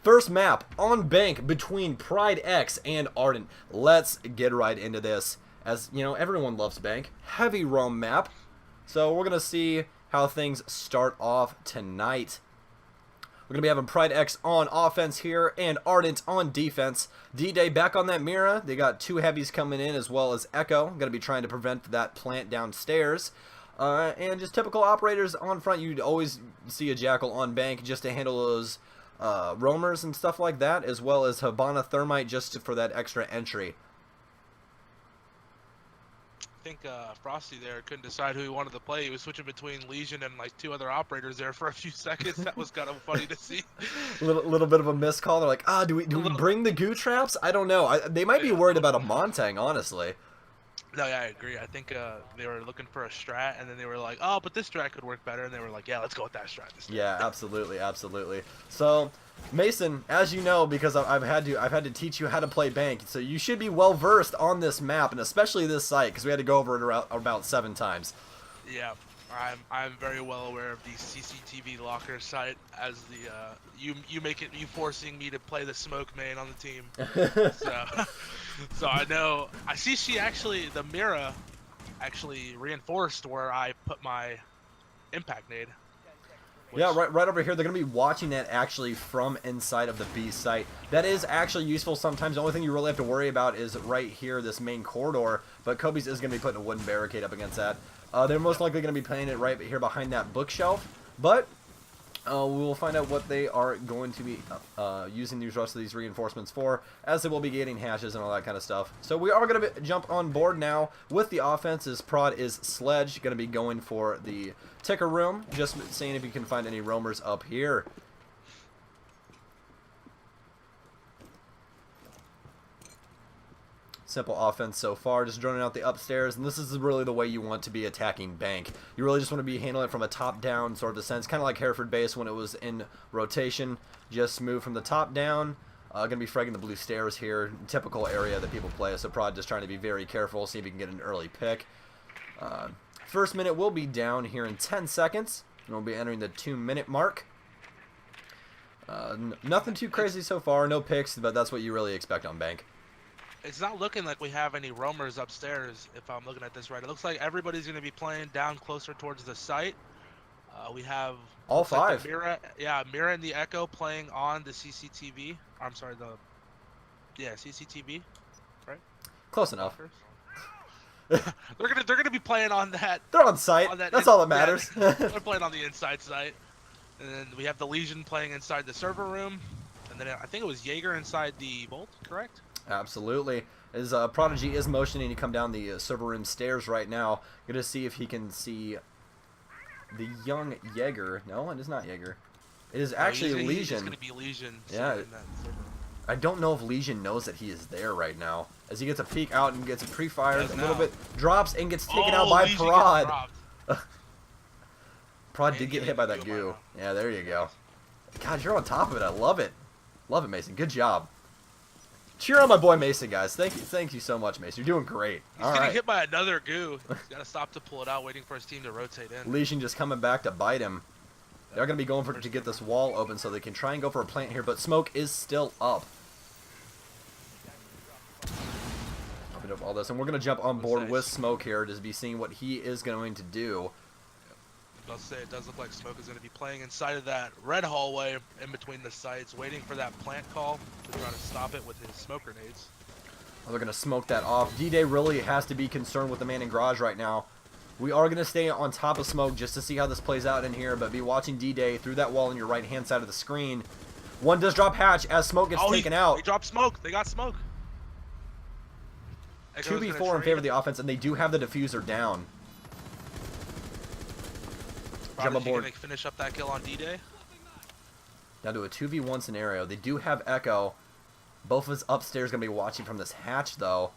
First map on bank between PrideX and Ardent. Let's get right into this. As you know, everyone loves bank. Heavy roam map. So we're going to see how things start off tonight. We're going to be having PrideX on offense here and Ardent on defense. D-Day back on that Mira. They got two heavies coming in as well as Echo. Going to be trying to prevent that plant downstairs. And just typical operators on front. You'd always see a Jackal on bank just to handle those roamers and stuff like that, as well as Habana Thermite just for that extra entry. I think Frosty there couldn't decide who he wanted to play. He was switching between Legion and like two other operators there for a few seconds. That was kind of funny to see. little bit of a missed call. They're like, do we bring the goo traps? I don't know. They might be worried about a Montang, honestly. No, yeah, I agree. I think they were looking for a strat, and then they were like, "Oh, but this strat could work better." And they were like, "Yeah, let's go with that strat." Yeah, absolutely, absolutely. So, Mason, as you know, because I've had to teach you how to play bank, so you should be well versed on this map, and especially this site, because we had to go over it about 7 times. Yeah, I'm very well aware of the CCTV locker site as the you forcing me to play the smoke main on the team. So I know. I see the Mira actually reinforced where I put my impact nade. Yeah, right over here. They're going to be watching that actually from inside of the B site. That is actually useful sometimes. The only thing you really have to worry about is right here, this main corridor. But Kobe's is going to be putting a wooden barricade up against that. They're most likely going to be playing it right here behind that bookshelf. But we will find out what they are going to be using the rest of these reinforcements for, as they will be getting hatches and all that kind of stuff. So we are going to jump on board now with the offense, as Prod is Sledge, going to be going for the ticker room, just seeing if you can find any roamers up here. Simple offense so far, just droning out the upstairs, and this is really the way you want to be attacking bank. You really just want to be handling it from a top-down sort of sense, kind of like Hereford Base when it was in rotation. Just move from the top down. Going to be fragging the blue stairs here, typical area that people play, so Prod just trying to be very careful, see if he can get an early pick. First minute will be down here in 10 seconds, and we'll be entering the 2-minute mark. Nothing too crazy so far, no picks, but that's what you really expect on bank. It's not looking like we have any roamers upstairs, if I'm looking at this right. It looks like everybody's going to be playing down closer towards the site. We have all 5. Like Mira and the Echo playing on the CCTV. I'm sorry, CCTV, right? Close enough. they're gonna be playing on that. They're on site. That's all that matters. Yeah, they're playing on the inside site, and then we have the Legion playing inside the server room, and then I think it was Jaeger inside the vault. Correct? Absolutely. As Prodigy is motioning to come down the server room stairs right now. Going to see if he can see the young Jaeger. No, it is not Jaeger. It is actually Legion. It's going to be Legion. Yeah. I don't know if Legion knows that he is there right now. As he gets a peek out and gets a pre-fired a little bit. Drops and gets taken out by Prod. Prod did get hit by that goo. Yeah, there you go. God, you're on top of it. I love it. Love it, Mason. Good job. Cheer on my boy Mason, guys. Thank you so much, Mason. You're doing great. He's getting hit by another goo. He's got to stop to pull it out, waiting for his team to rotate in. Legion just coming back to bite him. They're going to be going to get this wall open so they can try and go for a plant here, but smoke is still up. Open up all this, and we're going to jump on board with smoke here to be seeing what he is going to do. I'll say it does look like Smoke is going to be playing inside of that red hallway in between the sites, waiting for that plant call to try to stop it with his smoke grenades. Oh, they're going to smoke that off. D-Day really has to be concerned with the man in garage right now. We are going to stay on top of smoke just to see how this plays out in here, but be watching D-Day through that wall on your right-hand side of the screen. One does drop hatch as smoke gets taken out. They dropped smoke. They got smoke. 2v4 in favor of the offense, and they do have the diffuser down. Jump aboard. Can they finish up that kill on D-Day? Down to a 2v1 scenario. They do have Echo. Both of us upstairs going to be watching from this hatch, though.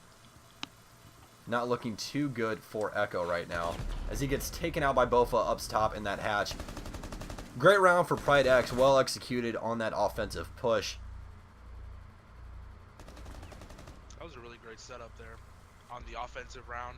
Not looking too good for Echo right now, as he gets taken out by Bofa up top in that hatch. Great round for PrideX. Well executed on that offensive push. That was a really great setup there on the offensive round.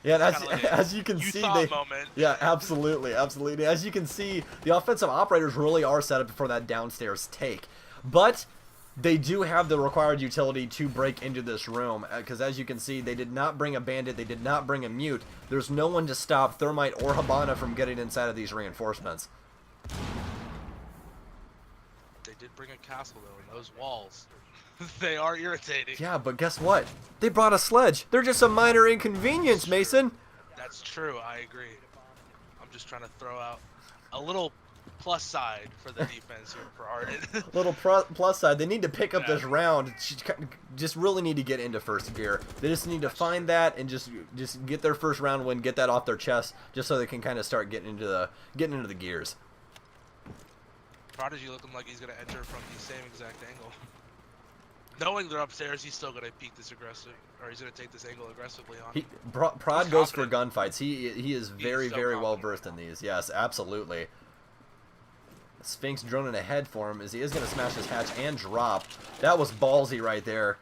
Yeah, and It's kinda like as you can you see, thought moment. yeah, absolutely, absolutely. As you can see, the offensive operators really are set up for that downstairs take, but they do have the required utility to break into this room, because as you can see, they did not bring a bandit, they did not bring a mute. There's no one to stop Thermite or Hibana from getting inside of these reinforcements. They did bring a castle though, and those walls, they are irritating. Yeah, but guess what? They brought a sledge. They're just a minor inconvenience, Mason. That's true. I agree. I'm just trying to throw out a little plus side for the defense here for Ardent. Little plus side, they need to pick up this round. Just really need to get into first gear. They just need to find that and just get their first round win, get that off their chest, just so they can kind of start getting into the gears. Prodigy looking like he's gonna enter from the same exact angle. Knowing they're upstairs, he's still gonna peek this aggressive, or he's gonna take this angle aggressively on. Prod goes for gunfights. He is very so very well confident versed right in these. Yes, absolutely. Sphinx droning ahead for him as he is going to smash his hatch and drop. That was ballsy right there.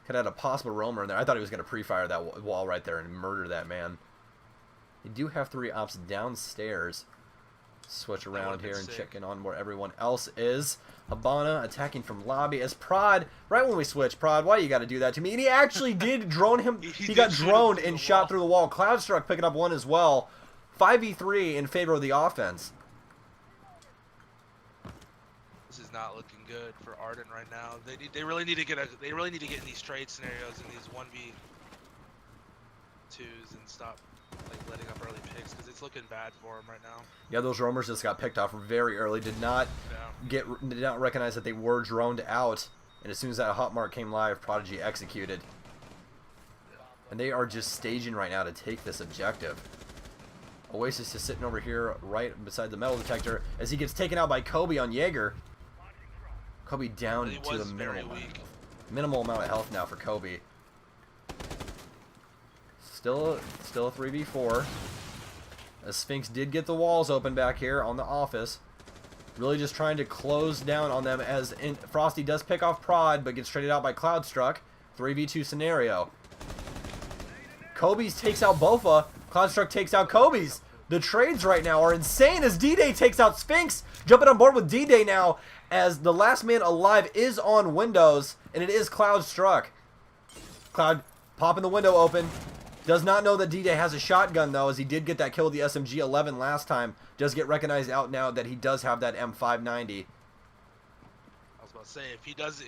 Could have had a possible roamer in there. I thought he was going to pre-fire that wall right there and murder that man. You do have 3 ops downstairs. Switch around here and check in on where everyone else is. Hibana attacking from lobby as Prod, right when we switch, Prod, why you got to do that to me? And he actually did drone him. He got droned and shot through the wall. Cloudstruck picking up 1 as well. 5v3 in favor of the offense. This is not looking good for Ardent right now. They really need to get in these trade scenarios in these 1v2s and stop like letting up early picks because it's looking bad for him right now. Yeah, those roamers just got picked off very early. Did not recognize that they were droned out, and as soon as that hot mark came live, Prodigy executed. And they are just staging right now to take this objective. Oasis is sitting over here right beside the metal detector as he gets taken out by Kobe on Jaeger. Kobe down to the minimal amount of health now for Kobe. Still a 3v4. As Sphinx did get the walls open back here on the office. Really just trying to close down on them as Frosty does pick off Prod, but gets traded out by Cloudstruck. 3v2 scenario. Kobe's takes out Bofa. Cloudstruck takes out Kobe's. The trades right now are insane as D-Day takes out Sphinx. Jumping on board with D-Day now as the last man alive is on Windows, and it is Cloudstruck. Cloud popping the window open. Does not know that D-Day has a shotgun though, as he did get that kill with the SMG-11 last time. Does get recognized out now that he does have that M590. I was about to say, if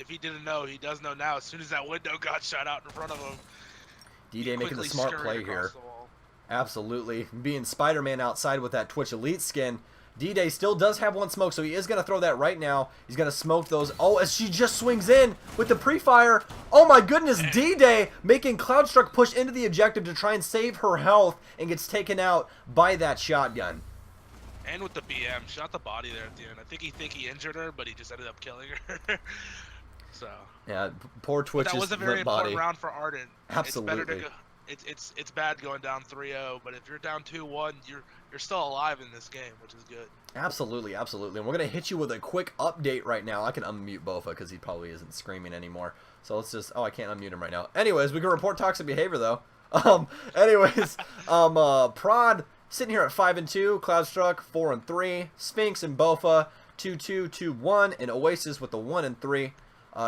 he didn't know, he does know now. As soon as that window got shot out in front of him, D-Day making the smart play here. Absolutely. Being Spider-Man outside with that Twitch Elite skin. D-Day still does have 1 smoke, so he is going to throw that right now. He's going to smoke those. Oh, as she just swings in with the pre-fire. Oh my goodness, D-Day making Cloudstruck push into the objective to try and save her health and gets taken out by that shotgun. And with the BM, shot the body there at the end. I think he injured her, but he just ended up killing her. So. Yeah, poor Twitch's that was a very important round for Ardent. Absolutely. It's bad going down 3-0, but if you're down 2-1, you're still alive in this game, which is good. Absolutely, absolutely. And we're going to hit you with a quick update right now. I can unmute Bofa because he probably isn't screaming anymore. So let's just... Oh, I can't unmute him right now. Anyways, we can report toxic behavior, though. Prod sitting here at 5-2. Cloudstruck, 4-3. Sphinx and Bofa, 2-2, 2-1. And Oasis with the 1-3.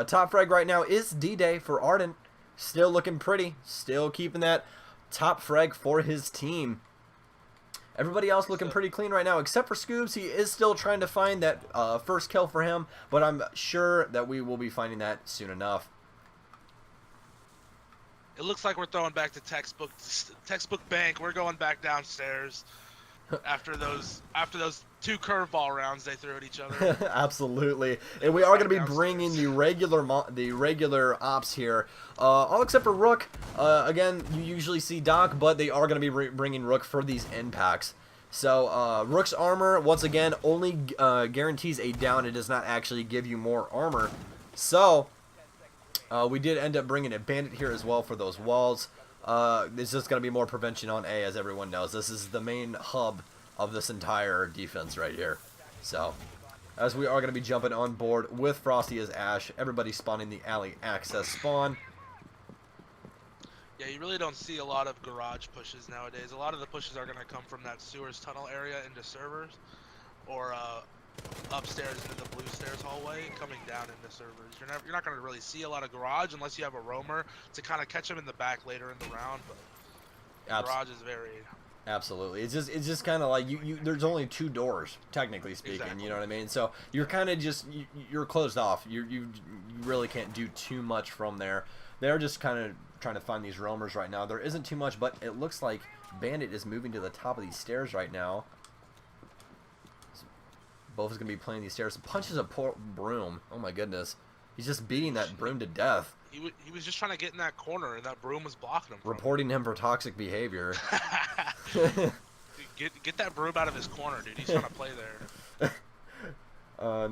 Top frag right now is D-Day for Ardent. Still looking pretty. Still keeping that top frag for his team. Everybody else looking pretty clean right now, except for Scoobs. He is still trying to find that first kill for him, but I'm sure that we will be finding that soon enough. It looks like we're throwing back to textbook bank. We're going back downstairs after those 2 curveball rounds they threw at each other. Absolutely, and we are going to be bringing the regular ops here, all except for Rook. Again, you usually see Doc, but they are going to be bringing Rook for these impacts. So Rook's armor once again only guarantees a down. It does not actually give you more armor. So we did end up bringing a bandit here as well for those walls. It's just going to be more prevention on A, as everyone knows. This is the main hub of this entire defense right here. So, as we are going to be jumping on board with Frosty as Ash, everybody spawning the alley access spawn. Yeah, you really don't see a lot of garage pushes nowadays. A lot of the pushes are going to come from that sewers tunnel area into servers, or upstairs into the blue stairs hallway, coming down into servers. You're not going to really see a lot of garage unless you have a roamer to kind of catch them in the back later in the round. But garage is very. Absolutely, it's just kind of like you. There's only 2 doors, technically speaking. Exactly. You know what I mean? So you're kind of just you're closed off. You really can't do too much from there. They're just kind of trying to find these roamers right now. There isn't too much, but it looks like Bandit is moving to the top of these stairs right now. Both is gonna be playing these stairs. Punches a poor broom. Oh my goodness, he's just beating that broom to death. He was just trying to get in that corner, and that broom was blocking him. Reporting him for toxic behavior. Get that broom out of his corner, dude. He's trying to play there.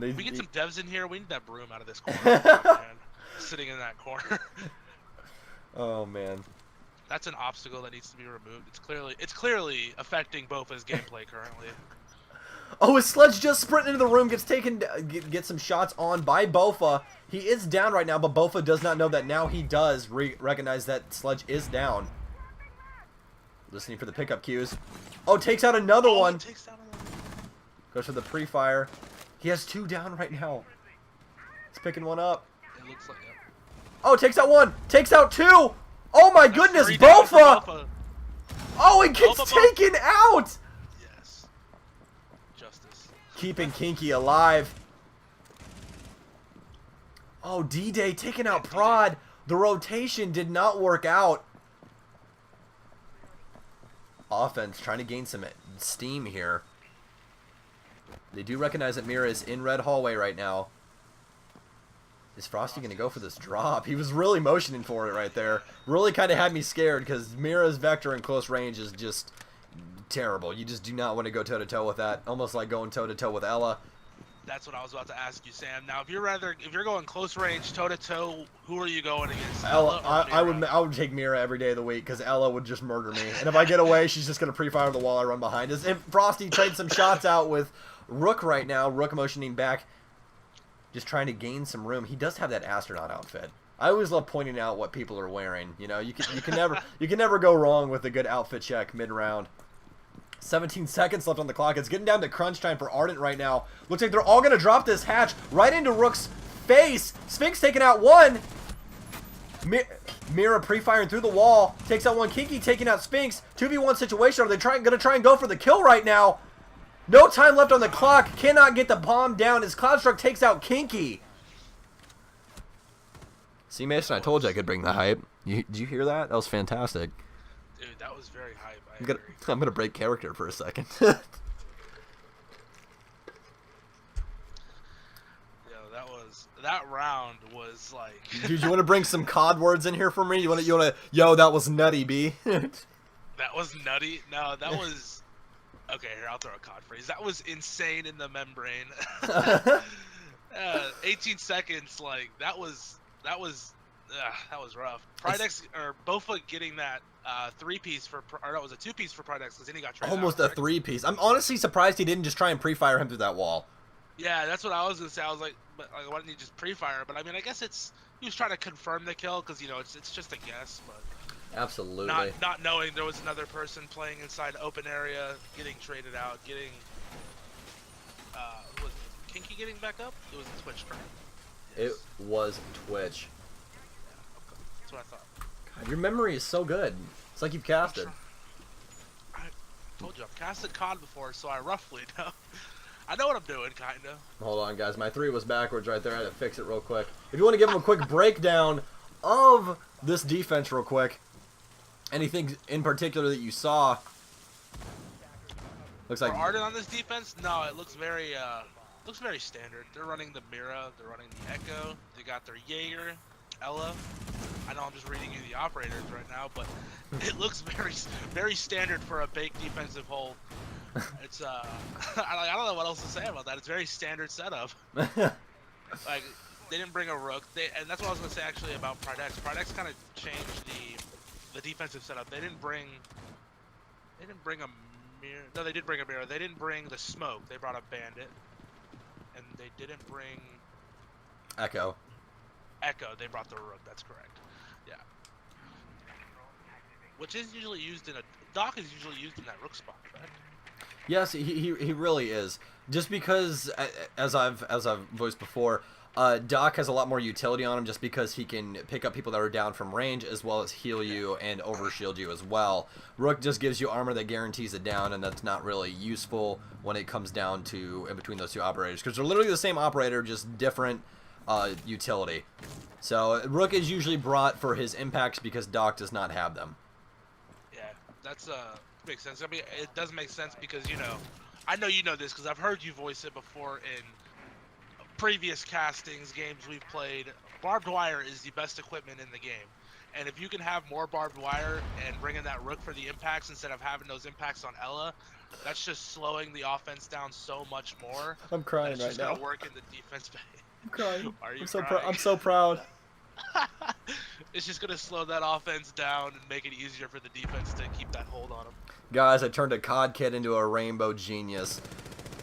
If we get some devs in here, we need that broom out of this corner. Man. Sitting in that corner. Oh man. That's an obstacle that needs to be removed. It's clearly affecting Bofa's gameplay currently. Oh, his Sledge just sprinting into the room, gets some shots on by Bofa. He is down right now, but Bofa does not know that now he does recognize that Sledge is down. Listening for the pickup cues. Oh, takes out another one. Goes for the pre-fire. He has 2 down right now. He's picking one up. It looks like it. Oh, takes out 1. Takes out 2. Oh my goodness, Bofa! Oh, he gets taken out! Yes. Justice. Keeping Kinky alive. Oh, D-Day taking out Prod. The rotation did not work out. Offense trying to gain some steam here. They do recognize that Mira is in red hallway right now. Is Frosty going to go for this drop? He was really motioning for it right there. Really kind of had me scared because Mira's Vector in close range is just terrible. You just do not want to go toe-to-toe with that. Almost like going toe-to-toe with Ella. That's what I was about to ask you, Sam. Now, if you're going close range, toe-to-toe, who are you going against? Ella, I would take Mira every day of the week because Ella would just murder me. And if I get away, she's just going to pre-fire the wall I run behind us. If Frosty trades some shots out with Rook right now, Rook motioning back, just trying to gain some room. He does have that astronaut outfit. I always love pointing out what people are wearing. You know, you can never go wrong with a good outfit check mid-round. 17 seconds left on the clock. It's getting down to crunch time for Ardent right now. Looks like they're all going to drop this hatch right into Rook's face. Sphinx taking out 1. Mira pre-firing through the wall. Takes out 1. Kinky taking out Sphinx. 2v1 situation. Are they going to try and go for the kill right now? No time left on the clock. Cannot get the bomb down as Cloudstruck takes out Kinky. See, Mason, I told you I could bring the hype. Did you hear that? That was fantastic. Dude, that was very hype. I'm gonna break character for a second. That round was like. Dude, you want to bring some COD words in here for me? You want to? Yo, that was nutty, B. That was nutty. No, that was. Okay, here I'll throw a COD phrase. That was insane in the membrane. 18 seconds, like that was rough. PrideX or Bofa getting that 3-piece for, or no, it was a 2-piece for PrideX because then he got traded almost out, a 3-piece. I'm honestly surprised he didn't just try and pre-fire him through that wall. Yeah, that's what I was gonna say. I was like, but like, why didn't he just pre-fire? But I mean, I guess he was trying to confirm the kill because it's just a guess, but. Absolutely. Not knowing there was another person playing inside open area, getting traded out, getting. Was Kinky getting back up? It was Twitch, correct? It was Twitch. Yeah, okay. That's what I thought. God, your memory is so good. It's like you've casted. I told you I've casted COD before, so I roughly know. I know what I'm doing, kinda. Hold on, guys. My 3 was backwards right there. I had to fix it real quick. If you want to give him a quick breakdown of this defense real quick. Anything in particular that you saw? Looks like Ardent on this defense? No, it looks very standard. They're running the Mira, they're running the Echo, they got their Jaeger, Ella. I know I'm just reading you the operators right now, but it looks very standard for a baked defensive hold. It's I don't know what else to say about that. It's very standard setup. Like they didn't bring a Rook, and that's what I was gonna say actually about PrideX. PrideX kind of changed the defensive setup. They didn't bring a mirror. No, they did bring a mirror. They didn't bring the smoke. They brought a bandit, and they didn't bring Echo. Echo. They brought the Rook. That's correct. Yeah. which is usually used in a Doc is usually used in that rook spot, right? Yes, he really is. Just because, as I've voiced before, Doc has a lot more utility on him just because he can pick up people that are down from range as well as heal you and overshield you as well. Rook just gives you armor that guarantees a down, and that's not really useful when it comes down to in between those two operators because they're literally the same operator, just different utility. So Rook is usually brought for his impacts because Doc does not have them. Yeah, that's makes sense. I mean, it does make sense because I know you know this because I've heard you voice it before in previous castings, games we've played. Barbed wire is the best equipment in the game, and if you can have more barbed wire and bring in that Rook for the impacts instead of having those impacts on Ella, that's just slowing the offense down so much more. I'm crying right now. It's just gonna work in the defense bay. I'm crying. Are you I'm so proud. It's just gonna slow that offense down and make it easier for the defense to keep that hold on them. Guys, I turned a COD kid into a rainbow genius.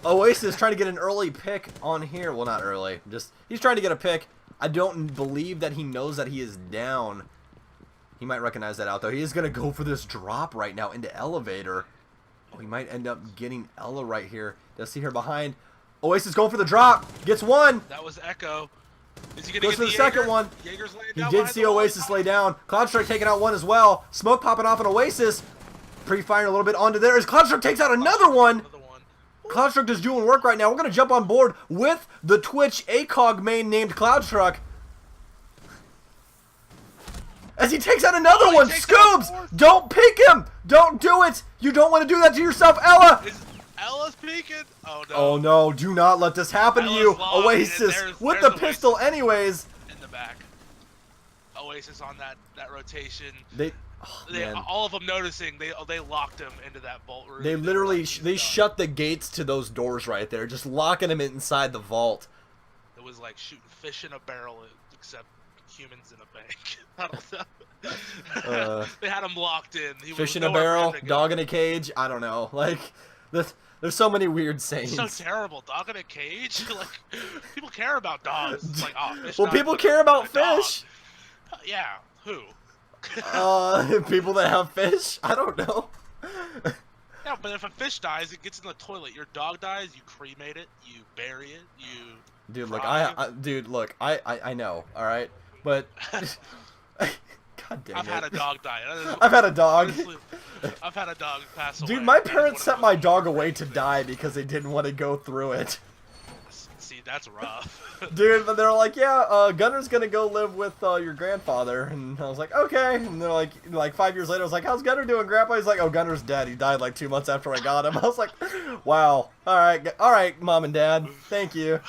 Oasis trying to get an early pick on here. Well, not early. Just he's trying to get a pick. I don't believe that he knows that he is down. He might recognize that out, though. He is going to go for this drop right now into elevator. Oh, he might end up getting Ella right here. Does see her behind. Oasis going for the drop. Gets one. That was Echo. Is he gonna Goes get for the second one. Jaeger's laying He down did behind see the wall. Oasis lay down. Cloudstrike taking out one as well. Smoke popping off on Oasis. Pre-firing a little bit onto there as Cloudstrike takes out another one. Cloudstruck is doing work right now. We're going to jump on board with the Twitch ACOG main named Cloudstruck. As he takes out another one. Scoobs! Don't pick him! Don't do it! You don't want to do that to yourself, Ella! Ella's peeking! Oh no. Oh no, do not let this happen to you. Ella's Oasis with the pistol anyways. In the back. Oasis on that rotation. They all of them noticing they locked him into that vault room. They literally shut the gates to those doors right there, just locking him inside the vault. It was like shooting fish in a barrel, except humans in a bank. I don't know. They had him locked in. Fish in a barrel, dog in a cage. I don't know. Like, there's so many weird sayings. It's so terrible. Dog in a cage. Like, people care about dogs. It's like, oh, fish. Well, people care about fish. Yeah. Who? People that have fish? I don't know. Yeah, but if a fish dies, it gets in the toilet. Your dog dies, you cremate it, you bury it, you. Dude, look, I know, all right, but. God dang it. I've had a dog die. I've had a dog. Honestly, I've had a dog pass away. Dude, my parents sent my dog away to die because they didn't want to go through it. See, that's rough. Dude, but they're like, yeah, Gunner's gonna go live with your grandfather, and I was like, okay. And they're like 5 years later, I was like, how's Gunner doing, Grandpa? He's like, oh, Gunner's dead. He died like 2 months after I got him. I was like, wow, all right, Mom and Dad, thank you.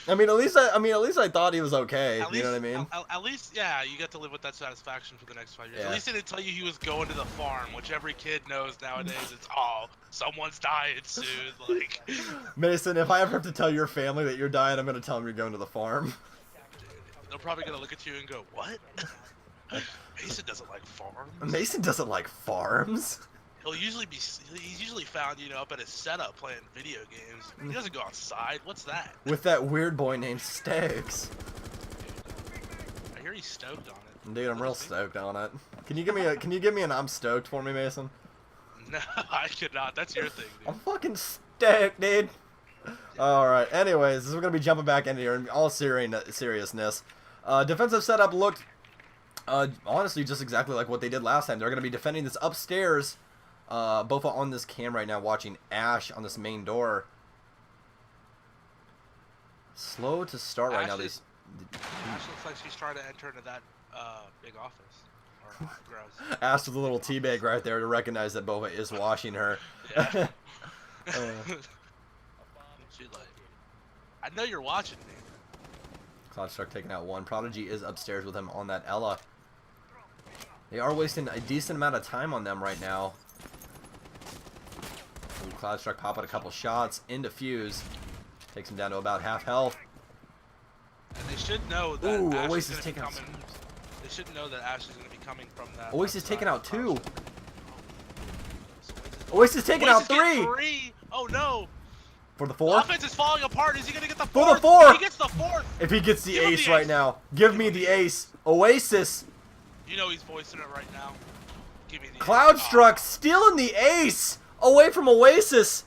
I mean, at least I thought he was okay. You know what I mean? At least, yeah, you get to live with that satisfaction for the next 5 years. Yeah. At least they didn't tell you he was going to the farm, which every kid knows nowadays. It's someone's dying soon. Like, Mason, if I ever have to tell your family that you're dying, I'm gonna tell them you're going to the farm. They're probably gonna look at you and go, "What? Mason doesn't like farms." Mason doesn't like farms. He's usually found, up at his setup playing video games. He doesn't go outside. What's that? With that weird boy named Stags. I hear he's stoked on it. Dude, I'm real stoked on it. Can you give me an I'm stoked for me, Mason? No, I could not. That's your thing, dude. I'm fucking stoked, dude. Alright, anyways, we're going to be jumping back into here in all seriousness. Defensive setup looked, honestly, just exactly like what they did last time. They're going to be defending this upstairs. Bofa on this cam right now watching Ash on this main door. Slow to start right now. Ash looks like she's trying to enter into that big office. Or gross. Ash with a little teabag right there to recognize that Bofa is washing her. Yeah. I know you're watching me. Cloudstruck taking out one. Prodigy is upstairs with him on that Ella. They are wasting a decent amount of time on them right now. Ooh, Cloudstruck popping a couple shots into Fuse. Takes him down to about half health. And they should know that Ooh, Ash Oasis is taking out. They should know that Ash is going to be coming from that. Oasis taking out two. Oasis taking out three. Oh no. For the fourth? The offense is falling apart. Is he going to get the For fourth? the fourth! He gets the fourth. If he gets the Give him ace the right ace. now. Give me the ace. Oasis. You know he's voicing it right now. give me the Cloudstruck stealing the ace away from Oasis.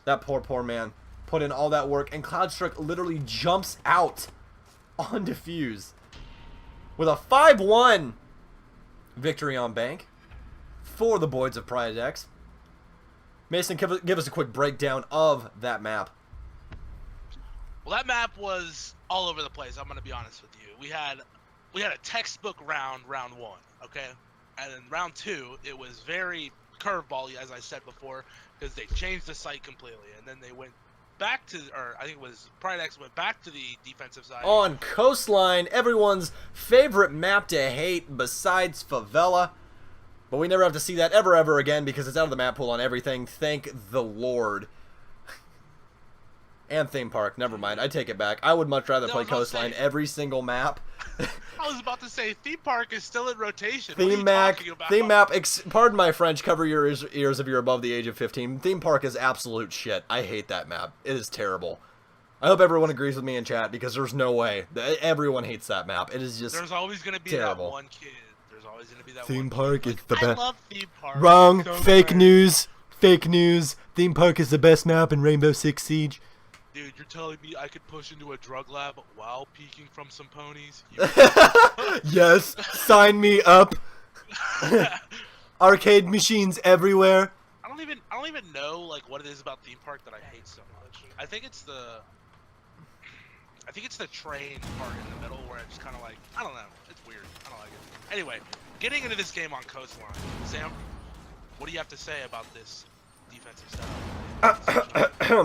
That poor man put in all that work, and Cloudstruck literally jumps out on defuse with a 5-1 victory on Bank for the boys of PrideX. Mason, give us a quick breakdown of that map. Well, that map was all over the place. I'm gonna be honest with you. We had a textbook round one, okay, and then round 2 it was very curveball, as I said before, because they changed the site completely, and then they went back to, or I think it was PrideX went back to the defensive side. On Coastline, everyone's favorite map to hate besides Favela. But we never have to see that ever again because it's out of the map pool on everything. Thank the Lord. And Theme Park. Never mind. I take it back. I would much rather play Coastline every single map. I was about to say Theme Park is still in rotation. Theme map, pardon my French, cover your ears if you're above the age of 15. Theme Park is absolute shit. I hate that map. It is terrible. I hope everyone agrees with me in chat because there's no way. Everyone hates that map. It is just There's always going to be terrible. that one kid. There's always going to be that Theme one Park kid. is the best. I love Theme Park. Wrong. So Fake great. news. Fake news. Theme Park is the best map in Rainbow Six Siege. Dude, you're telling me I could push into a drug lab while peeking from some ponies? Yes, sign me up. Arcade machines everywhere. I don't even know like what it is about Theme Park that I hate so much. I think it's the train part in the middle where it's kind of like, I don't know, it's weird. I don't like it. Anyway, getting into this game on Coastline, Sam, what do you have to say about this defensive style?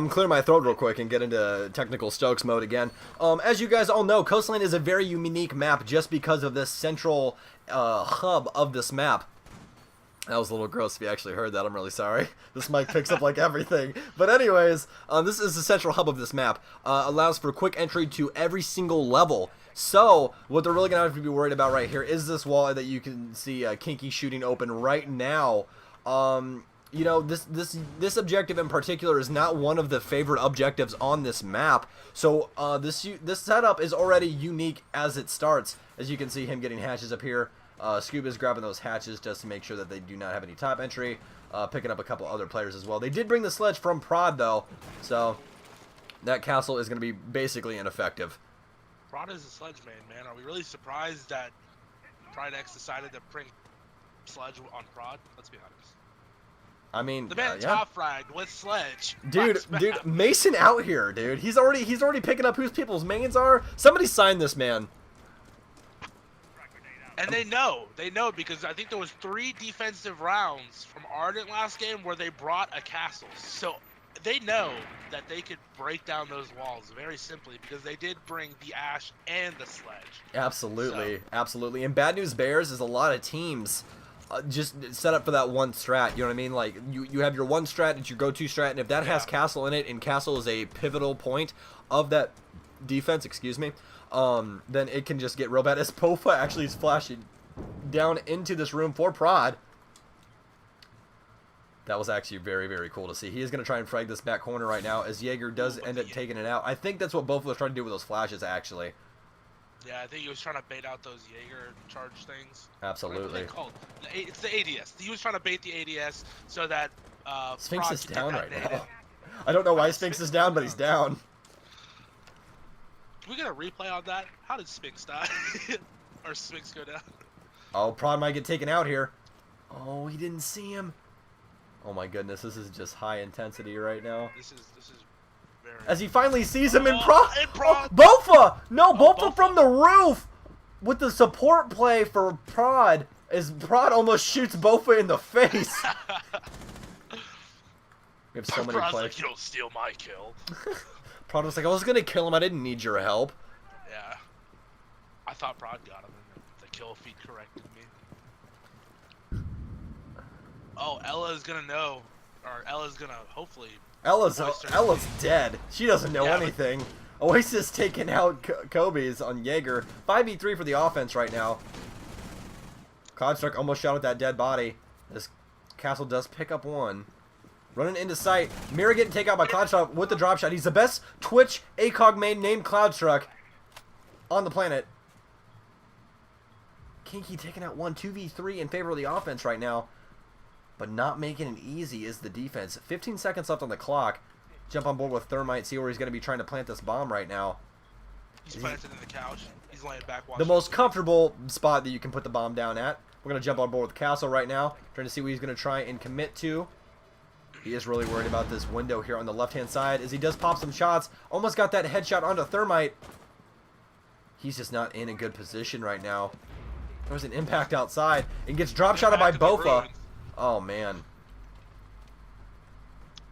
Clear my throat real quick and get into technical Stokes mode again. As you guys all know, Coastline is a very unique map just because of this central hub of this map. That was a little gross if you actually heard that. I'm really sorry. This mic picks up like everything. But anyways, this is the central hub of this map. Allows for quick entry to every single level. So, what they're really going to have to be worried about right here is this wall that you can see Kinky shooting open right now. You know, this objective in particular is not one of the favorite objectives on this map. So this setup is already unique as it starts. As you can see him getting hatches up here. Scuba's grabbing those hatches just to make sure that they do not have any top entry. Picking up a couple other players as well. They did bring the sledge from Prod though, so that castle is going to be basically ineffective. Prod is a sledge man. Are we really surprised that PrideX decided to bring sledge on Prod? Let's be honest. I mean, the man top fragged with sledge. Dude, Mason out here, dude. He's already picking up whose people's mains are. Somebody sign this man. And they know because I think there was 3 defensive rounds from Ardent last game where they brought a castle. So they know that they could break down those walls very simply because they did bring the Ash and the sledge. Absolutely, absolutely. And Bad News Bears is a lot of teams just set up for that one strat. You know what I mean? Like you have your one strat, it's your go-to strat, and if that has castle in it, and castle is a pivotal point of that defense, excuse me, then it can just get real bad. As Pofa actually is flashing down into this room for Prod. That was actually very, very cool to see. He is going to try and frag this back corner right now as Jaeger does end up taking it out. I think that's what Bofa was trying to do with those flashes, actually. Yeah, I think he was trying to bait out those Jaeger charge things. Absolutely. It's the ADS. He was trying to bait the ADS so that Sphinx is down right now. I don't know why Sphinx is down, but he's down. Can we get a replay on that? How did Sphinx die? Or Sphinx go down? Oh, Prod might get taken out here. Oh, he didn't see him. Oh my goodness, this is just high intensity right now. This is very... As he finally sees him in Prod. Prod. Oh, Bofa! No, Bofa from the roof! With the support play for Prod, as Prod almost shoots Bofa in the face. We have so many Prod's players. like, you'll steal my kill. Prod was like, I was gonna kill him, I didn't need your help. Yeah. I thought Prod got him, and the kill feed corrected me. Oh, Ella's gonna know, or Ella's gonna hopefully. Ella's dead. She doesn't know anything. Oasis taking out Kobe's on Jaeger. 5v3 for the offense right now. Cloudstruck almost shot at that dead body. This castle does pick up one. Running into sight. Mira getting taken out by Cloudstruck with the drop shot. He's the best Twitch ACOG main named Cloudstruck on the planet. Kinky taking out 2v3 in favor of the offense right now. But not making it easy is the defense. 15 seconds left on the clock. Jump on board with Thermite, see where he's going to be trying to plant this bomb right now. He's planted in the couch. He's laying back watching. The most comfortable spot that you can put the bomb down at. We're going to jump on board with Castle right now, trying to see what he's going to try and commit to. He is really worried about this window here on the left-hand side as he does pop some shots. Almost got that headshot onto Thermite. He's just not in a good position right now. There's an impact outside and gets drop shotted by Bofa. Oh, man.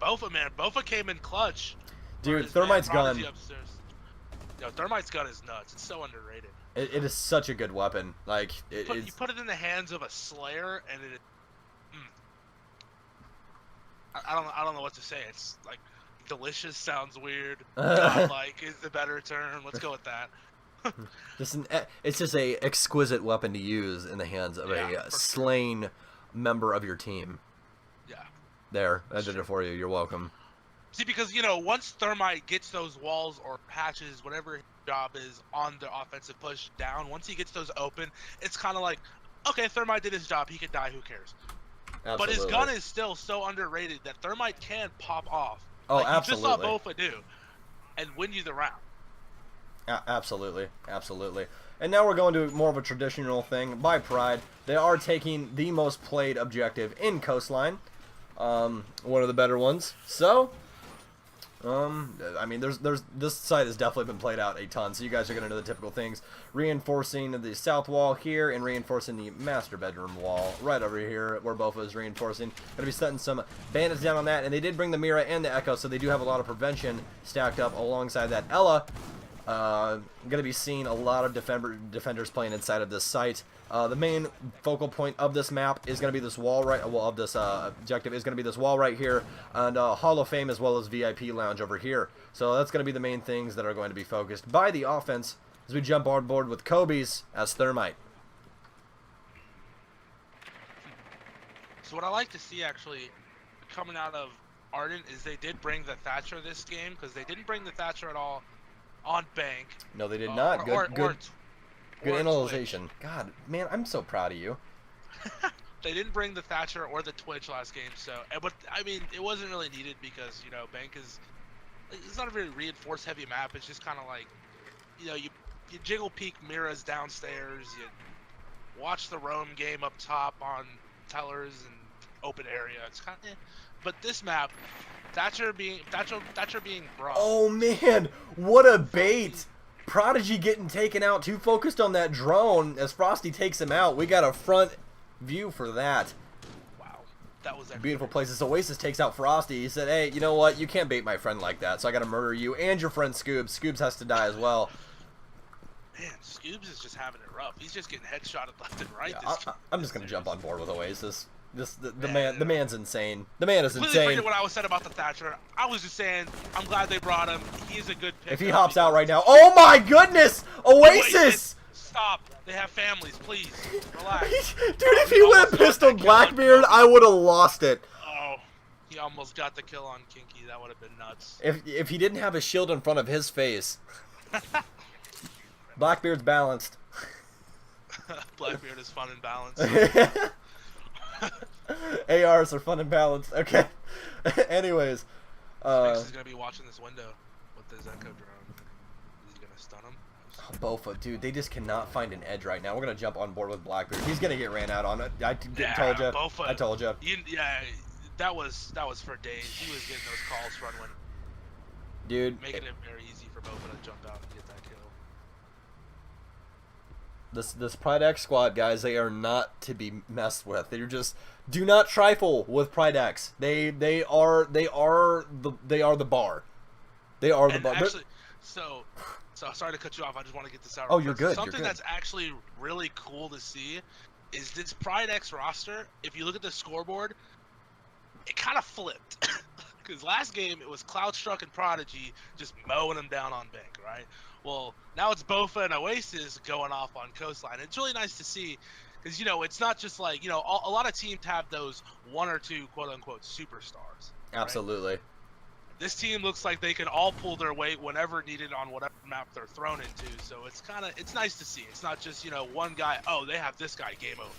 Bofa, man. Bofa came in clutch. Dude, Thermite's gun. Yo, Thermite's gun is nuts. It's so underrated. It is such a good weapon. Like, you put it in the hands of a Slayer, and it... I don't know what to say. It's like delicious sounds weird. Godlike is the better term. Let's go with that. It's just a exquisite weapon to use in the hands of a slain member of your team. Yeah. There, I did it for you. You're welcome. See, because once Thermite gets those walls or patches, whatever his job is on the offensive push down, once he gets those open, it's kind of like, okay, Thermite did his job. He could die. Who cares? Absolutely. But his gun is still so underrated that Thermite can pop off. Oh, like, absolutely. You just saw Bofa do, and win you the round. Absolutely, absolutely. And now we're going to more of a traditional thing by Pride. They are taking the most played objective in Coastline, one of the better ones. So, I mean, this site has definitely been played out a ton. So you guys are going to know the typical things: reinforcing the south wall here and reinforcing the master bedroom wall right over here, where Bofa is reinforcing. Going to be setting some bandits down on that, and they did bring the Mira and the Echo, so they do have a lot of prevention stacked up alongside that. Ella. Going to be seeing a lot of defenders playing inside of this site. The main focal point of this map is going to be this wall right. Well, of this objective is going to be this wall right here, and Hall of Fame as well as VIP Lounge over here. So that's going to be the main things that are going to be focused by the offense as we jump on board with Kobe's as Thermite. So what I like to see actually coming out of Ardent is they did bring the Thatcher this game, because they didn't bring the Thatcher at all on Bank. No, they did not. Good analyzation. God, man, I'm so proud of you. They didn't bring the Thatcher or the Twitch last game, so but I mean, it wasn't really needed because Bank it's not a very reinforced heavy map. It's just kind of like you jiggle peek Miras downstairs, you watch the roam game up top on tellers and open area. It's kind of but this map, Thatcher being brought. Oh man, what a bait! Prodigy getting taken out, too focused on that drone as Frosty takes him out. We got a front view for that. Wow, that was beautiful places. Oasis takes out Frosty. He said, "Hey, you know what? You can't bait my friend like that, so I got to murder you and your friend Scoobs. Scoobs has to die as well." Man, Scoobs is just having it rough. He's just getting headshotted left and right. Yeah, I'm just gonna jump on board with Oasis. The man's insane. The man is completely insane. Forget what I was said about the Thatcher. I was just saying I'm glad they brought him. He's a good pick. If he hops out right now, oh my goodness, Oasis! Stop. They have families, please. Relax. Dude, if he would have pistol Blackbeard, I would have lost it. Oh, he almost got the kill on Kinky. That would have been nuts. If he didn't have a shield in front of his face. Blackbeard's balanced. Blackbeard is fun and balanced. ARs are fun and balanced. Okay. Anyways. He's gonna be watching this window with his Echo drone. Is he gonna stun him? Bofa, dude, they just cannot find an edge right now. We're gonna jump on board with Blackbeard. He's gonna get ran out on it. I told you. Bofa, I told you. Yeah, that was for days. He was getting those calls from when. Dude, making it very easy for Bofa to jump out and get that kill. This PrideX squad, guys, they are not to be messed with. They're just do not trifle with PrideX. They are the bar. They are the bar. Actually, so sorry to cut you off. I just want to get this out. Oh, you're good. Something that's actually really cool to see is this PrideX roster. If you look at the scoreboard, it kind of flipped. Because last game it was Cloudstruck and Prodigy just mowing them down on Bank, right? Well, now it's Bofa and Oasis going off on Coastline. It's really nice to see because, it's not just like, a lot of teams have those one or two quote-unquote superstars. Absolutely. Right? this team looks like they can all pull their weight whenever needed on whatever map they're thrown into. So it's nice to see. It's not just, one guy, oh, they have this guy, game over.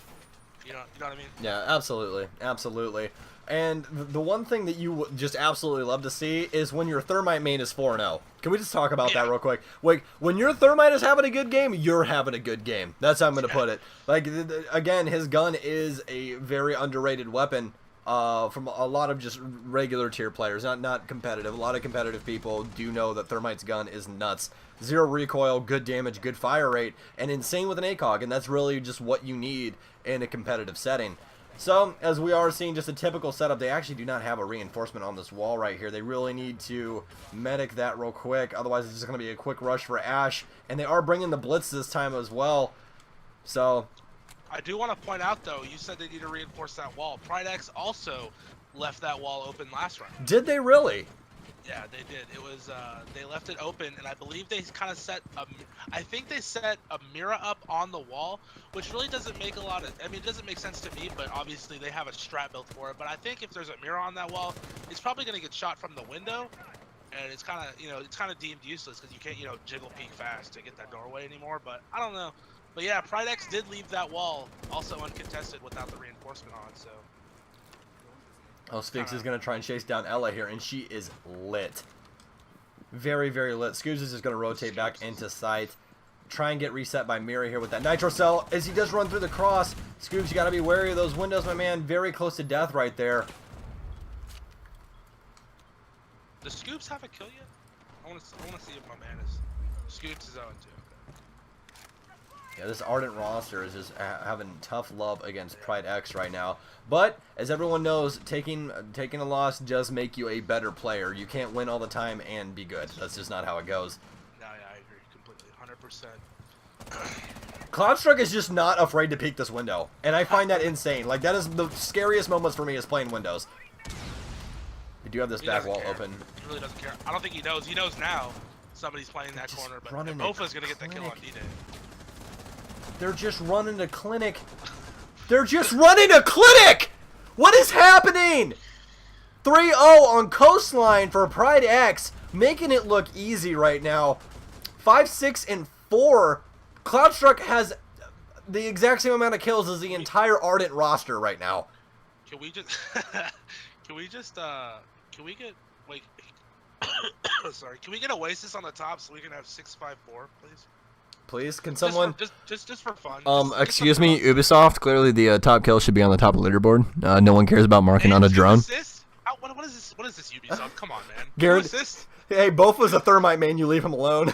You know what I mean? Yeah, absolutely, absolutely. And the one thing that you would just absolutely love to see is when your Thermite main is 4-0. Can we just talk about that real quick? Like, when your Thermite is having a good game, you're having a good game. That's how I'm going to put it. Like, again, his gun is a very underrated weapon from a lot of just regular tier players, not competitive. A lot of competitive people do know that Thermite's gun is nuts. Zero recoil, good damage, good fire rate, and insane with an ACOG, and that's really just what you need in a competitive setting. So, as we are seeing just a typical setup, they actually do not have a reinforcement on this wall right here. They really need to medic that real quick, otherwise it's just going to be a quick rush for Ash, and they are bringing the Blitz this time as well. So, I do want to point out, though, you said they need to reinforce that wall. PrideX also left that wall open last round. Did they really? Yeah, they did. It was, they left it open, and I believe they kind of set I think they set a mirror up on the wall, which really doesn't make a lot of, it doesn't make sense to me, but obviously they have a strat built for it. But I think if there's a mirror on that wall, it's probably going to get shot from the window, and it's kind of, it's kind of deemed useless because you can't, jiggle peek fast to get that doorway anymore, but I don't know. But yeah, PrideX did leave that wall also uncontested without the reinforcement on, so. Oh, Sphinx is going to try and chase down Ella here, and she is lit. Very, very lit. Scoobs is just going to rotate back into sight. Try and get reset by Mira here with that Nitro Cell. As he does run through the cross, Scoobs, you got to be wary of those windows, my man. Very close to death right there. Does Scoobs have a kill yet? I want to see if my man is. Scoobs is 0-2. Yeah, this Ardent roster is just having tough love against PrideX right now. But, as everyone knows, taking a loss does make you a better player. You can't win all the time and be good. That's just not how it goes. No, yeah, I agree completely. 100%. Cloudstruck is just not afraid to peek this window. And I find that insane. Like, that is the scariest moments for me is playing windows. We do have this back wall open. He really doesn't care. I don't think he knows. He knows now somebody's playing that corner, but Bofa's going to get the kill on D-Day. They're just running a clinic. They're just running a clinic! What is happening? 3-0 on Coastline for PrideX, making it look easy right now. 5, 6, and 4. Cloudstruck has the exact same amount of kills as the entire Ardent roster right now. Can we just... can we get, like... sorry, can we get Oasis on the top so we can have 6-5-4, please? Please, can someone just for fun? Excuse me, Ubisoft. Clearly, the top kill should be on the top of the leaderboard. No one cares about marking on a drone. What is this? What is this, Ubisoft? Come on, man. Garrett, assist? Hey, Bofa's a Thermite man. You leave him alone.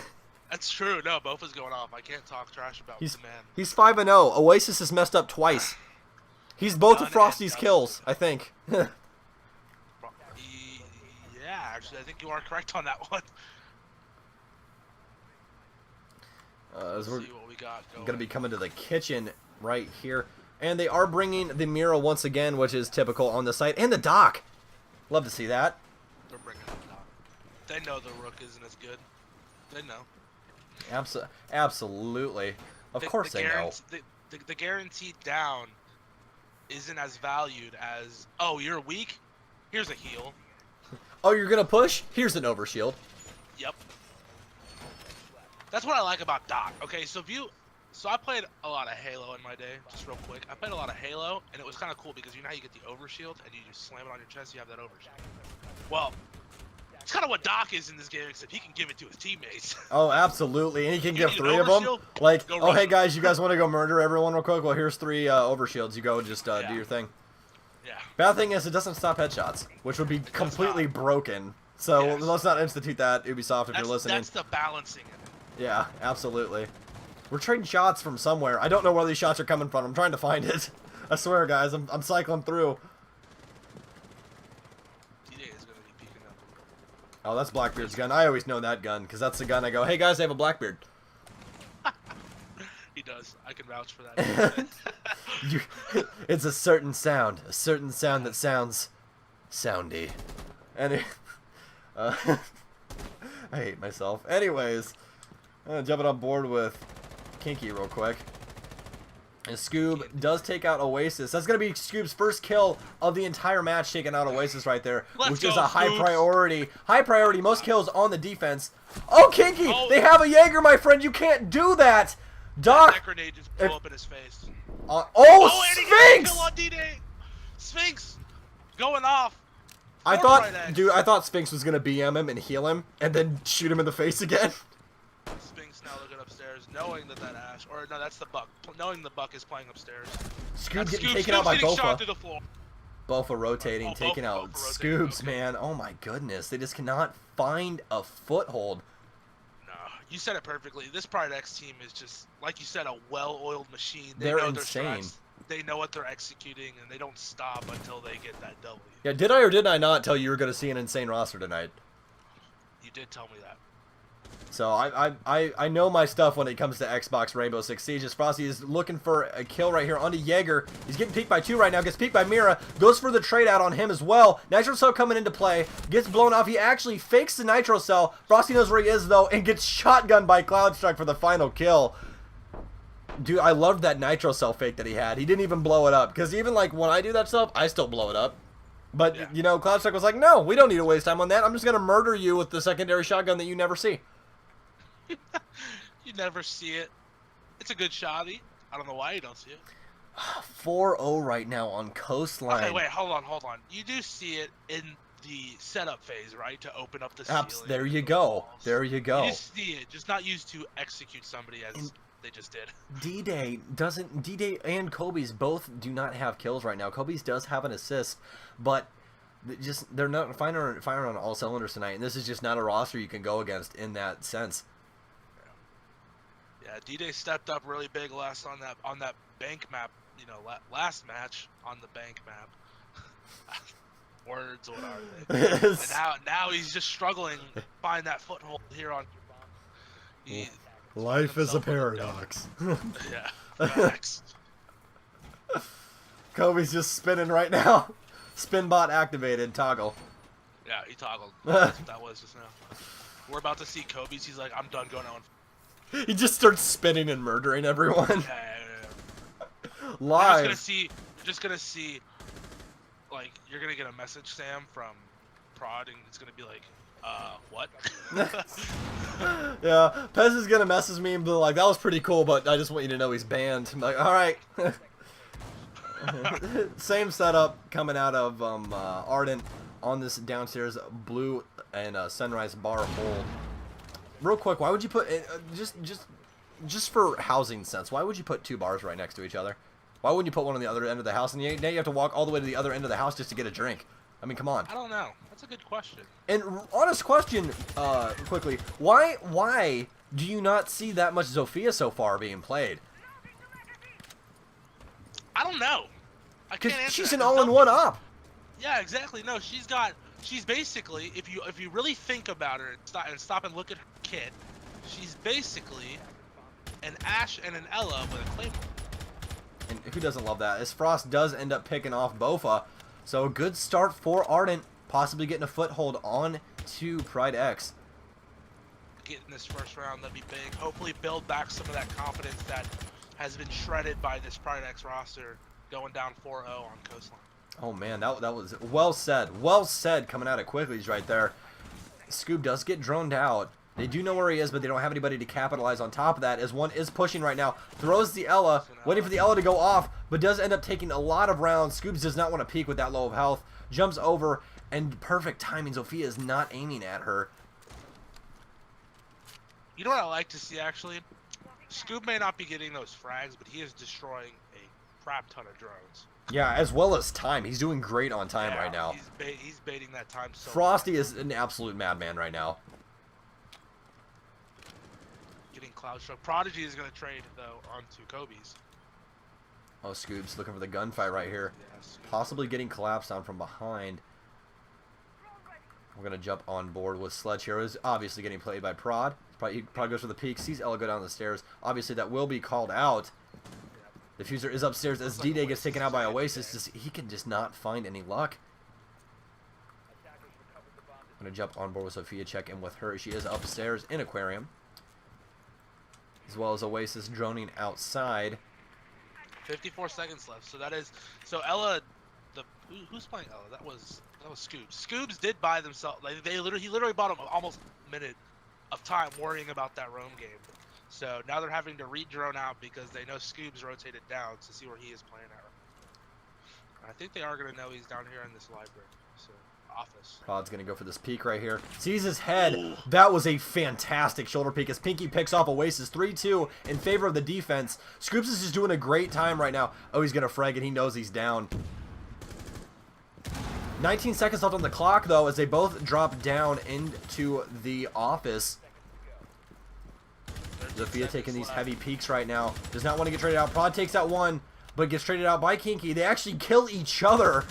That's true. No, Bofa's going off. I can't talk trash about the man. He's 5-0. Oasis is messed up twice. He's both of Frosty's kills, I think. Yeah, actually, I think you are correct on that one. As we're see what we got going to be coming to the kitchen right here. And they are bringing the Mira once again, which is typical on the site. And the dock. Love to see that. They're bringing the dock. They know the Rook isn't as good. They know. Absolutely. Of course they know. The guaranteed down isn't as valued as, oh, you're weak? Here's a heal. Oh, you're going to push? Here's an overshield. Yep. That's what I like about Doc. Okay, so I played a lot of Halo in my day, just real quick. I played a lot of Halo, and it was kind of cool because you know how you get the overshield, and you just slam it on your chest, you have that overshield. Well, it's kind of what Doc is in this game, except he can give it to his teammates. Oh, absolutely, and he can give 3 of them. Like, oh, hey guys, you guys want to go murder everyone real quick? Well, here's 3 overshields. You go and just do your thing. Yeah. Bad thing is, it doesn't stop headshots, which would be completely broken. So let's not institute that, Ubisoft, if you're listening. That's the balancing of it. Yeah, absolutely. We're trading shots from somewhere. I don't know where these shots are coming from. I'm trying to find it. I swear, guys, I'm cycling through. D-Day is gonna be peeking up. Oh, that's Blackbeard's gun. I always know that gun, because that's the gun I go, hey guys, I have a Blackbeard. He does. I can vouch for that. It's a certain sound that sounds soundy. And I hate myself. Anyways, I'm gonna jump it on board with Kinky real quick. And Scoob does take out Oasis. That's going to be Scoob's first kill of the entire match, taking out Oasis right there, which is a high priority. High priority, most kills on the defense. Oh, Kinky! Oh. They have a Jaeger, my friend. You can't do that. Doc. That grenade just blew up in his face. Oh, Sphinx! Kill on D-Day. Sphinx going off. I thought Sphinx was going to BM him and heal him and then shoot him in the face again. Sphinx now looking upstairs, knowing that Ash, or no, that's the Buck, knowing the Buck is playing upstairs. Scoob getting taken out by Bofa. To the floor. Bofa rotating, taking out Scoobs, man. Oh my goodness. They just cannot find a foothold. No, you said it perfectly. This PrideX team is just, like you said, a well-oiled machine. They're insane. They know what they're executing, and they don't stop until they get that W. Yeah, did I or did I not tell you were going to see an insane roster tonight? You did tell me that. So I know my stuff when it comes to Xbox Rainbow Six Siege. As Frosty is looking for a kill right here onto Jaeger. He's getting peeked by 2 right now. Gets peeked by Mira. Goes for the trade out on him as well. Nitro Cell coming into play. Gets blown off. He actually fakes the Nitro Cell. Frosty knows where he is though and gets shotgunned by Cloudstrike for the final kill. Dude, I loved that Nitro Cell fake that he had. He didn't even blow it up. Because even like when I do that stuff, I still blow it up. But, yeah. You know, Cloudstrike was like, no, we don't need to waste time on that. I'm just going to murder you with the secondary shotgun that you never see. You never see it. It's a good shot. I don't know why you don't see it. 4-0 right now on Coastline. Okay, wait, hold on. You do see it in the setup phase, right? To open up the ceiling. There you go. There you go. You just see it, just not used to execute somebody as they just did. D-Day and Kobe's both do not have kills right now. Kobe's does have an assist, but they're not firing on all cylinders tonight, and this is just not a roster you can go against in that sense. Yeah, D-Day stepped up really big last on that bank map. You know, last match on the bank map. Words, what are they? And now he's just struggling to find that foothold here on. Life is a paradox. Yeah, facts. Kobe's just spinning right now. Spin bot activated. Toggle. Yeah, he toggled. That's what that was just now. We're about to see Kobe's. He's like, I'm done going on. He just starts spinning and murdering everyone. Yeah. Live. You're just gonna see, like, you're gonna get a message, Sam, from Prod, and it's gonna be like, what? Yeah, Pez is gonna message me and be like, that was pretty cool, but I just want you to know he's banned. I'm like, alright. Same setup coming out of Ardent on this downstairs blue and sunrise bar hold. Real quick, why would you put just for housing sense? Why would you put 2 bars right next to each other? Why wouldn't you put one on the other end of the house? And now you have to walk all the way to the other end of the house just to get a drink. I mean, come on. I don't know. That's a good question. And honest question, quickly, why do you not see that much Zofia so far being played? I don't know. I can't answer. She's that. an all-in-one op. Yeah, exactly. No, she's basically, if you really think about her and stop and look at her kit, she's basically an Ashe and an Ella with a Claymore. And who doesn't love that? As Frost does end up picking off Bofa, so a good start for Ardent, possibly getting a foothold on to PrideX. Getting this first round, that'd be big. Hopefully build back some of that confidence that has been shredded by this PrideX roster going down 4-0 on Coastline. Oh man, that was well said. Well said coming out of Quigley's right there. Scoob does get droned out. They do know where he is, but they don't have anybody to capitalize on top of that, as one is pushing right now. Throws the Ella, waiting for the Ella to go off, but does end up taking a lot of rounds. Scoobs does not want to peek with that low of health. Jumps over, and perfect timing. Zofia is not aiming at her. You know what I like to see, actually? Scoob may not be getting those frags, but he is destroying a crap ton of drones. Yeah, as well as time. He's doing great on time right now. He's baiting that time so Frosty is an absolute madman right now. Getting Cloudstruck. Prodigy is going to trade, though, onto Kobe's. Oh, Scoob's looking for the gunfight right here. Yes. Possibly getting collapsed on from behind. We're going to jump on board with Sledge here. Is obviously getting played by Prod. He probably goes for the peak. Sees Ella go down the stairs. Obviously, that will be called out. The Fuser is upstairs as D-Day gets taken out by Oasis. He can just not find any luck. I'm going to jump on board with Sophia, check in with her. She is upstairs in Aquarium. As well as Oasis droning outside. 54 seconds left. So that is Ella. Who's playing Ella? That was Scoobs. Scoobs did buy themselves. Like he literally bought him almost a minute of time worrying about that roam game. So now they're having to re-drone out because they know Scoobs rotated down to see where he is playing at. I think they are gonna know he's down here in this library. So office. Prod's gonna go for this peek right here. Sees his head. Ooh. That was a fantastic shoulder peek as Pinky picks off Oasis 3-2 in favor of the defense. Scoops is just doing a great time right now. Oh, he's gonna frag and he knows he's down. 19 seconds left on the clock though as they both drop down into the office. Zofia taking these heavy peeks right now. Does not want to get traded out. Prod takes out one, but gets traded out by Kinky. They actually kill each other.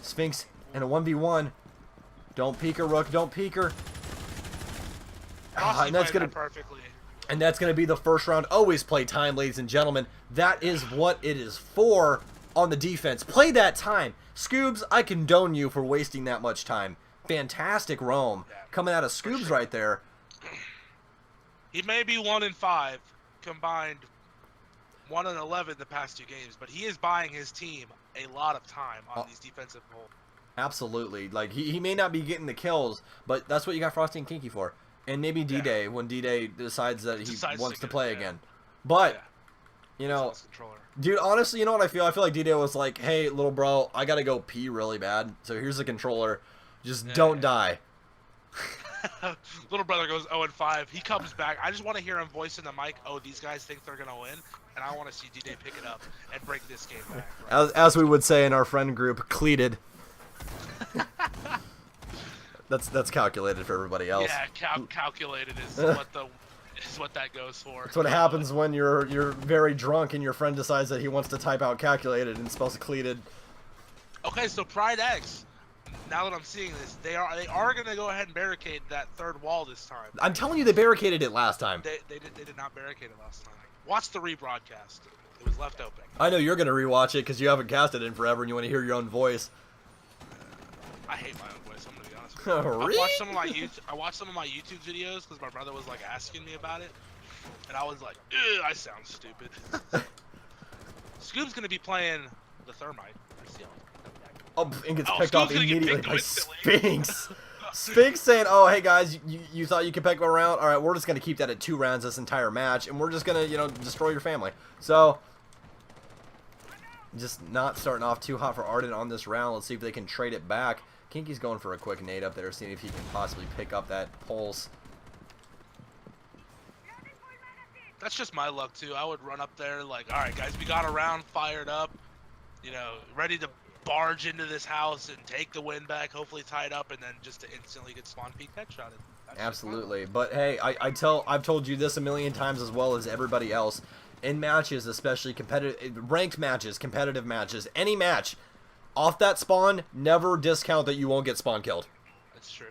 Sphinx and a 1v1. Don't peek her, Rook. Don't peek her. And that's gonna perfectly. And that's gonna be the first round. Always play time, ladies and gentlemen. That is what it is for on the defense. Play that time. Scoobs, I condone you for wasting that much time. Fantastic roam coming out of Scoobs right there. He may be 1-5 combined, 1-11 the past 2 games, but he is buying his team a lot of time on these defensive goals. Absolutely. Like, he may not be getting the kills, but that's what you got Frosty and Kinky for. And maybe D-Day, when D-Day decides that he wants to play again. But, you know, dude, honestly, you know what I feel? I feel like D-Day was like, hey, little bro, I got to go pee really bad, so here's the controller. Just don't die. Little brother goes 0-5. He comes back. I just want to hear him voice in the mic, oh, these guys think they're going to win, and I want to see D-Day pick it up and break this game back. Right? As we would say in our friend group, cleated. That's calculated for everybody else. Yeah, calculated is what that goes for. That's what happens when you're very drunk and your friend decides that he wants to type out calculated and spells cleated. Okay, so PrideX. Now that I'm seeing this, they are going to go ahead and barricade that third wall this time. I'm telling you, they barricaded it last time. They did not barricade it last time. Watch the rebroadcast. It was left open. I know you're going to rewatch it because you haven't cast it in forever and you want to hear your own voice. I hate my own voice. I'm going to be honest with you. Really? I watched some of my YouTube videos because my brother was like asking me about it, and I was like, I sound stupid. Scoob's going to be playing the Thermite. Oh, and gets picked off immediately by Sphinx. Sphinx saying, oh, hey, guys, you thought you could pick a round? All right, we're just going to keep that at 2 rounds this entire match, and we're just going to, you know, destroy your family. So, just not starting off too hot for Ardent on this round. Let's see if they can trade it back. Kinky's going for a quick nade up there, seeing if he can possibly pick up that pulse. That's just my luck, too. I would run up there like, all right, guys, we got a round fired up, you know, ready to barge into this house and take the win back, hopefully tie it up, and then just to instantly get spawn peek headshotted. Absolutely. But hey, I've told you this a million times as well as everybody else. In matches, especially competitive, ranked matches, competitive matches, any match, off that spawn, never discount that you won't get spawn killed. That's true.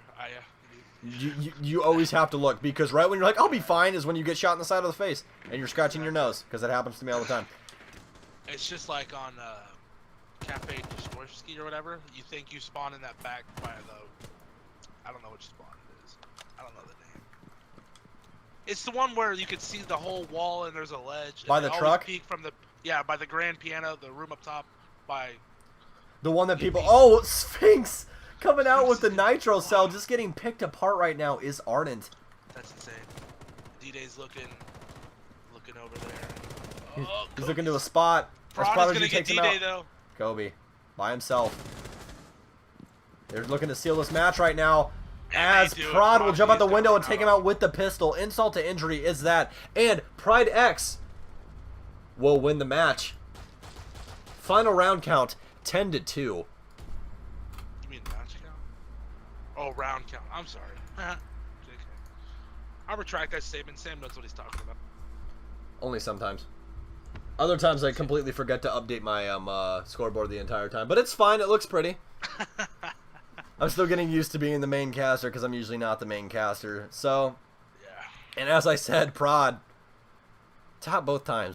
You always have to look, because right when you're like, I'll be fine, is when you get shot in the side of the face and you're scratching your nose, because that happens to me all the time. It's just like on Cafe Dvorsky or whatever. You think you spawn in that back by the, I don't know which spawn it is. I don't know the name. It's the one where you can see the whole wall and there's a ledge. By the truck? Peek from the, by the grand piano, the room up top. By the one that people. Oh, Sphinx coming out with the nitro cell, just getting picked apart right now is Ardent. That's insane. D-Day's looking over there. He's looking to a spot. Prod is gonna get D-Day though. Kobe by himself. They're looking to seal this match right now. As Prod will jump out the window and take him out with the pistol. Insult to injury is that. And PrideX will win the match. Final round count 10-2. You mean match count? Oh, round count. I'm sorry. JK. I'll retract that statement. Sam knows what he's talking about. Only sometimes. Other times I completely forget to update my scoreboard the entire time. But it's fine. It looks pretty. I'm still getting used to being the main caster because I'm usually not the main caster. So, yeah. And as I said, Prod, top both times.